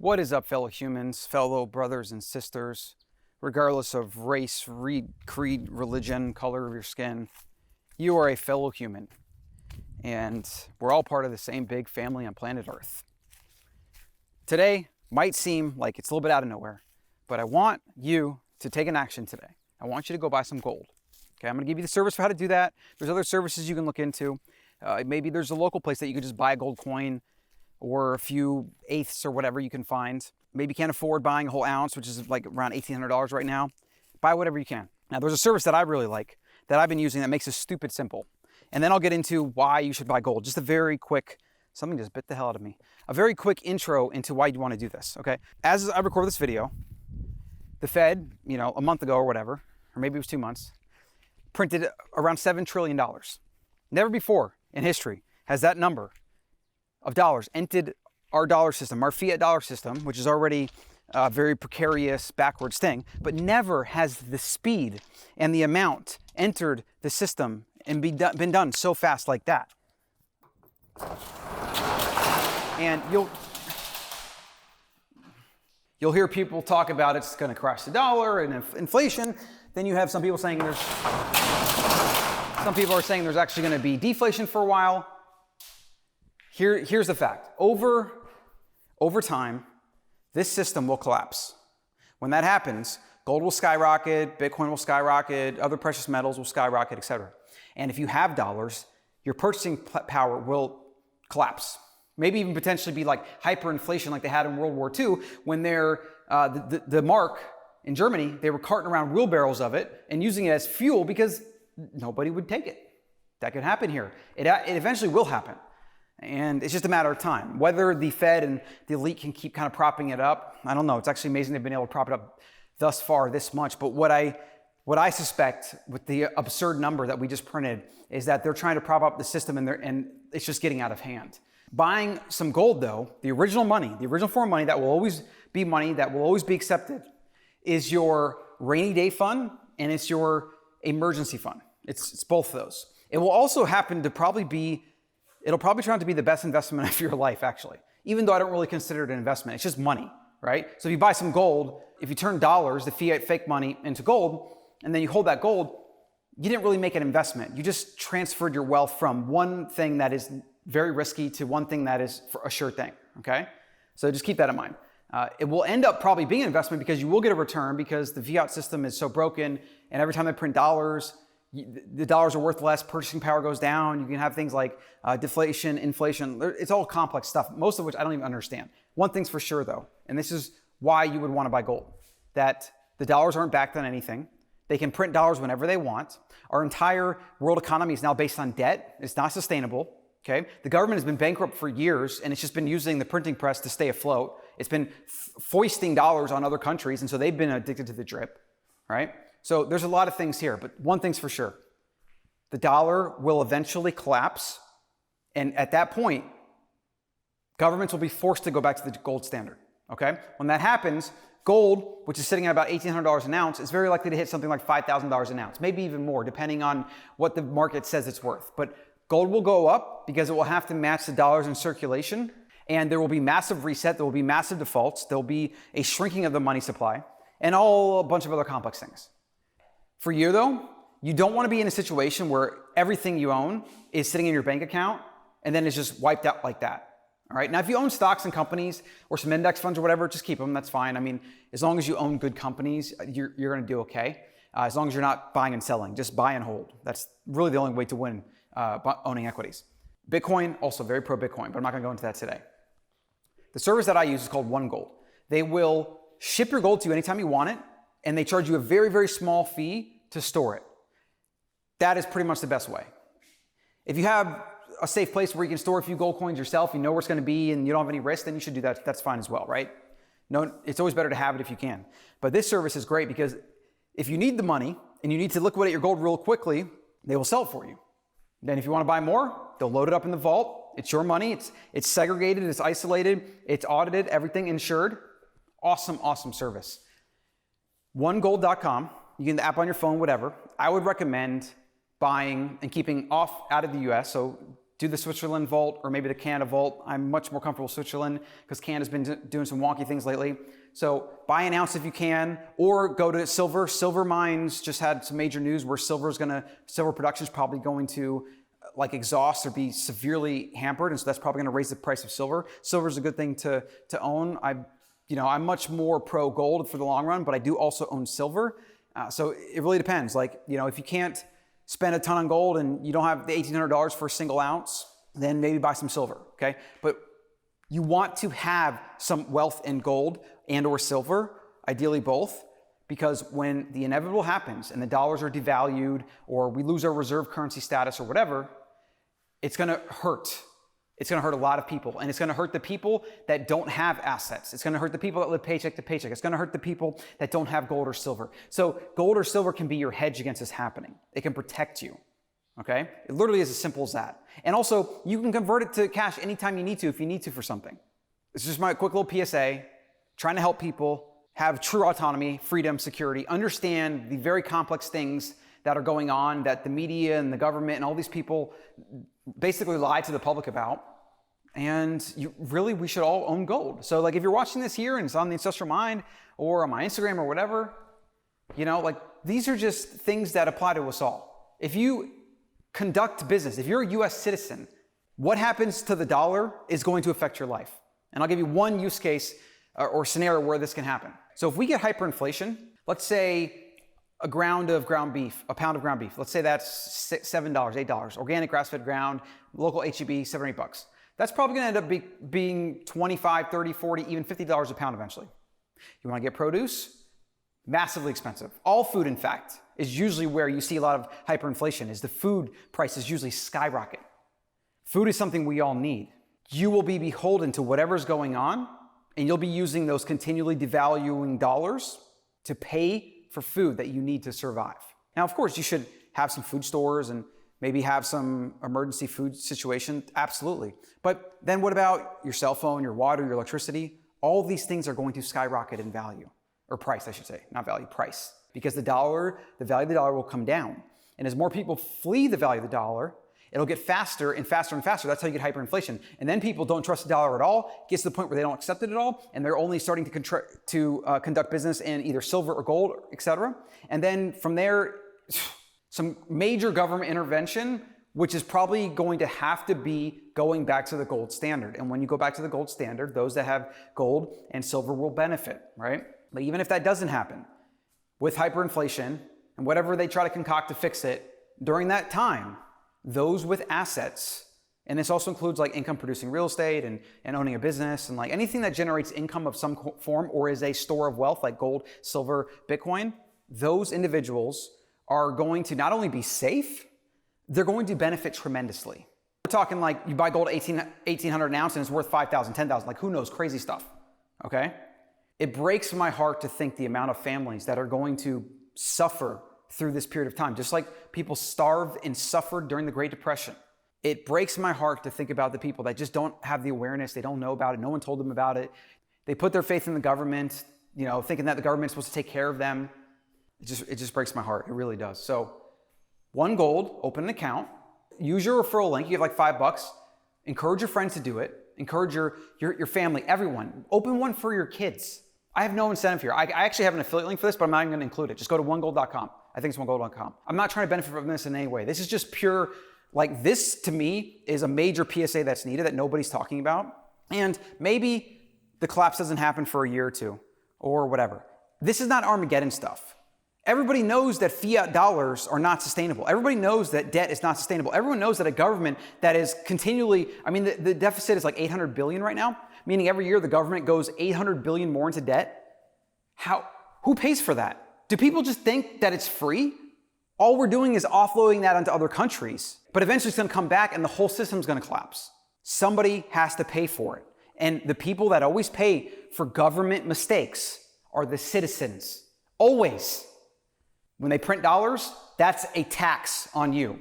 What is up, fellow humans, fellow brothers and sisters, regardless of race, creed, religion, color of your skin? You are a fellow human, and we're all part of the same big family on planet Earth. Today might seem like it's a little bit out of nowhere, but I want you to take an action today. I want you to go buy some gold. Okay, I'm going to give you the service for how to do that. There's other services you can look into. Maybe there's a local place that you could just buy a gold coin or a few eighths or whatever you can find. Maybe you can't afford buying a whole ounce, which is like around $1,800 right now. Buy whatever you can. Now, there's a service that I really like that I've been using that makes this stupid simple. And then I'll get into why you should buy gold. Just a very quick, something just bit the hell out of me. A very quick intro into why you want to do this, okay? As I record this video, the Fed, a month ago or whatever, or maybe it was 2 months, printed around $7 trillion. Never before in history has that number of dollars entered our dollar system, our fiat dollar system, which is already a very precarious, backwards thing, but never has the speed and the amount entered the system and been done so fast like that. And you'll hear people talk about it's going to crash the dollar and inflation. Then you have some people saying there's actually going to be deflation for a while. Here's the fact. Over time, this system will collapse. When that happens, gold will skyrocket, Bitcoin will skyrocket, other precious metals will skyrocket, etc. And if you have dollars, your purchasing power will collapse. Maybe even potentially be like hyperinflation like they had in World War II when the mark in Germany, they were carting around wheelbarrows of it and using it as fuel because nobody would take it. That could happen here. It eventually will happen. And it's just a matter of time. Whether the Fed and the elite can keep kind of propping it up, I don't know. It's actually amazing they've been able to prop it up thus far this much. But what I suspect with the absurd number that we just printed is that they're trying to prop up the system and it's just getting out of hand. Buying some gold, though, the original money, the original form of money that will always be money, that will always be accepted, is your rainy day fund and it's your emergency fund. It's both of those. It will also happen to it'll probably turn out to be the best investment of your life, actually. Even though I don't really consider it an investment, it's just money, right? So if you buy some gold, if you turn dollars, the fiat fake money, into gold, and then you hold that gold, you didn't really make an investment. You just transferred your wealth from one thing that is very risky to one thing that is a sure thing, okay? So just keep that in mind. It will end up probably being an investment because you will get a return because the fiat system is so broken, and every time they print dollars, the dollars are worth less, purchasing power goes down. You can have things like deflation, inflation. It's all complex stuff, most of which I don't even understand. One thing's for sure, though, and this is why you would want to buy gold, that the dollars aren't backed on anything. They can print dollars whenever they want. Our entire world economy is now based on debt. It's not sustainable, okay? The government has been bankrupt for years, and it's just been using the printing press to stay afloat. It's been foisting dollars on other countries, and so they've been addicted to the drip, right? So there's a lot of things here, but one thing's for sure. The dollar will eventually collapse, and at that point, governments will be forced to go back to the gold standard, okay? When that happens, gold, which is sitting at about $1,800 an ounce, is very likely to hit something like $5,000 an ounce, maybe even more, depending on what the market says it's worth. But gold will go up because it will have to match the dollars in circulation, and there will be massive reset, there will be massive defaults, there will be a shrinking of the money supply, and a bunch of other complex things. For you, though, you don't want to be in a situation where everything you own is sitting in your bank account and then it's just wiped out like that. All right. Now, if you own stocks and companies or some index funds or whatever, just keep them. That's fine. I mean, as long as you own good companies, you're going to do okay. As long as you're not buying and selling, just buy and hold. That's really the only way to win owning equities. Bitcoin, also very pro Bitcoin, but I'm not going to go into that today. The service that I use is called One Gold. They will ship your gold to you anytime you want it, and they charge you a very, very small fee to store it. That is pretty much the best way. If you have a safe place where you can store a few gold coins yourself, you know where it's going to be, and you don't have any risk, then you should do that. That's fine as well, right? No, it's always better to have it if you can. But this service is great because if you need the money and you need to liquidate your gold real quickly, they will sell it for you. Then if you want to buy more, they'll load it up in the vault. It's your money. It's segregated. It's isolated. It's audited. Everything insured. Awesome, awesome service. OneGold.com. You can get the app on your phone, whatever. I would recommend buying and keeping out of the US, so do the Switzerland Vault or maybe the Canada Vault. I'm much more comfortable with Switzerland because Canada's been doing some wonky things lately. So buy an ounce if you can, or go to silver. Silver mines just had some major news where silver production is probably going to like exhaust or be severely hampered, and so that's probably going to raise the price of silver. Silver is a good thing to own. I'm much more pro gold for the long run, but I do also own silver. So it really depends. Like, if you can't spend a ton on gold and you don't have the $1,800 for a single ounce, then maybe buy some silver, okay? But you want to have some wealth in gold and or silver, ideally both, because when the inevitable happens and the dollars are devalued or we lose our reserve currency status or whatever, it's gonna hurt. It's gonna hurt a lot of people, and it's gonna hurt the people that don't have assets. It's gonna hurt the people that live paycheck to paycheck. It's gonna hurt the people that don't have gold or silver. So gold or silver can be your hedge against this happening. It can protect you, okay? It literally is as simple as that. And also, you can convert it to cash anytime you need to if you need to for something. It's just my quick little PSA, trying to help people have true autonomy, freedom, security, understand the very complex things that are going on that the media and the government and all these people basically lie to the public about. And we should all own gold. So like if you're watching this here and it's on the Ancestral Mind or on my Instagram or whatever, these are just things that apply to us all. If you conduct business, if you're a US citizen, what happens to the dollar is going to affect your life. And I'll give you one use case or scenario where this can happen. So if we get hyperinflation, let's say a pound of ground beef, let's say that's $7, $8, organic grass-fed ground, local HEB, $7 or $8. That's probably gonna end up being $25, $30, $40, even $50 a pound eventually. You wanna get produce? Massively expensive. All food, in fact, is usually where you see a lot of hyperinflation, is the food prices usually skyrocket. Food is something we all need. You will be beholden to whatever's going on, and you'll be using those continually devaluing dollars to pay for food that you need to survive. Now, of course, you should have some food stores and maybe have some emergency food situation, absolutely. But then what about your cell phone, your water, your electricity? All of these things are going to skyrocket in value, or price, I should say, not value, price. Because the value of the dollar will come down. And as more people flee the value of the dollar, it'll get faster and faster and faster. That's how you get hyperinflation. And then people don't trust the dollar at all. It gets to the point where they don't accept it at all, and they're only starting to conduct business in either silver or gold, etc. And then from there, some major government intervention, which is probably going to have to be going back to the gold standard. And when you go back to the gold standard, those that have gold and silver will benefit, right? But even if that doesn't happen, with hyperinflation and whatever they try to concoct to fix it, during that time, those with assets, and this also includes like income producing real estate and owning a business and like anything that generates income of some form or is a store of wealth like gold, silver, Bitcoin, those individuals are going to not only be safe, they're going to benefit tremendously. We're talking like you buy gold at $1,800 an ounce and it's worth $5,000, $10,000, like who knows, crazy stuff, okay? It breaks my heart to think the amount of families that are going to suffer through this period of time, just like people starved and suffered during the Great Depression. It breaks my heart to think about the people that just don't have the awareness, they don't know about it, no one told them about it. They put their faith in the government, thinking that the government's supposed to take care of them. It just breaks my heart, it really does. So, one gold, open an account, use your referral link, you have like $5, encourage your friends to do it, encourage your family, everyone. Open one for your kids. I have no incentive here. I actually have an affiliate link for this, but I'm not even gonna include it. Just go to onegold.com. I think it's onegold.com. I'm not trying to benefit from this in any way. This is just pure, like this to me is a major PSA that's needed that nobody's talking about. And maybe the collapse doesn't happen for a year or two or whatever. This is not Armageddon stuff. Everybody knows that fiat dollars are not sustainable. Everybody knows that debt is not sustainable. Everyone knows that a government that is continually, the deficit is like 800 billion right now, meaning every year the government goes 800 billion more into debt. Who pays for that? Do people just think that it's free? All we're doing is offloading that onto other countries, but eventually it's gonna come back and the whole system's gonna collapse. Somebody has to pay for it. And the people that always pay for government mistakes are the citizens. Always. When they print dollars, that's a tax on you.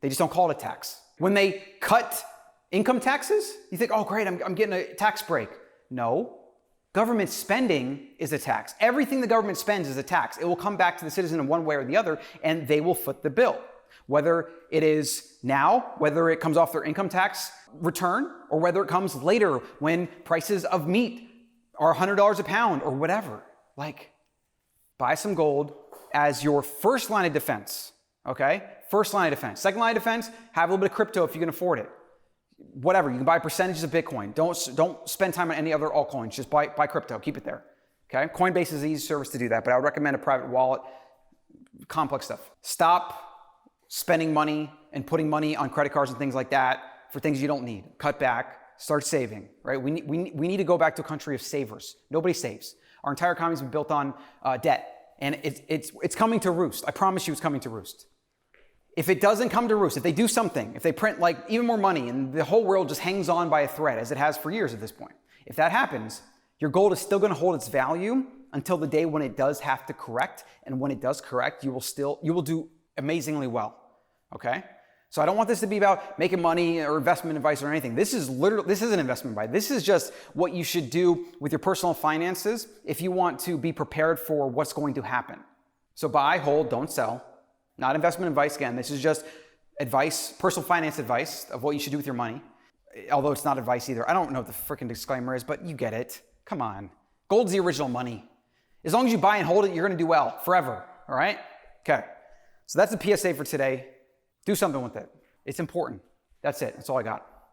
They just don't call it a tax. When they cut income taxes, you think, oh great, I'm getting a tax break. No. Government spending is a tax. Everything the government spends is a tax. It will come back to the citizen in one way or the other, and they will foot the bill. whether it is now, whether it comes off their income tax return, or whether it comes later when prices of meat are $100 a pound or whatever. Like, buy some gold as your first line of defense, okay? First line of defense. Second line of defense, have a little bit of crypto if you can afford it. Whatever, you can buy percentages of Bitcoin. Don't spend time on any other altcoins, just buy crypto, keep it there, okay? Coinbase is an easy service to do that, but I would recommend a private wallet, complex stuff. Stop spending money and putting money on credit cards and things like that for things you don't need. Cut back, start saving, right? We need to go back to a country of savers. Nobody saves. Our entire economy has been built on debt, and it's coming to roost. I promise you it's coming to roost. If it doesn't come to roost, if they do something, if they print like even more money and the whole world just hangs on by a thread as it has for years at this point, if that happens, your gold is still going to hold its value until the day when it does have to correct. And when it does correct, you will do amazingly well. Okay? So I don't want this to be about making money or investment advice or anything. This isn't investment advice. This is just what you should do with your personal finances if you want to be prepared for what's going to happen. So buy, hold, don't sell. Not investment advice again. This is just advice, personal finance advice of what you should do with your money. Although it's not advice either. I don't know what the freaking disclaimer is, but you get it. Come on. Gold's the original money. As long as you buy and hold it, you're going to do well forever. All right? Okay. So that's the PSA for today. Do something with it. It's important. That's it. That's all I got.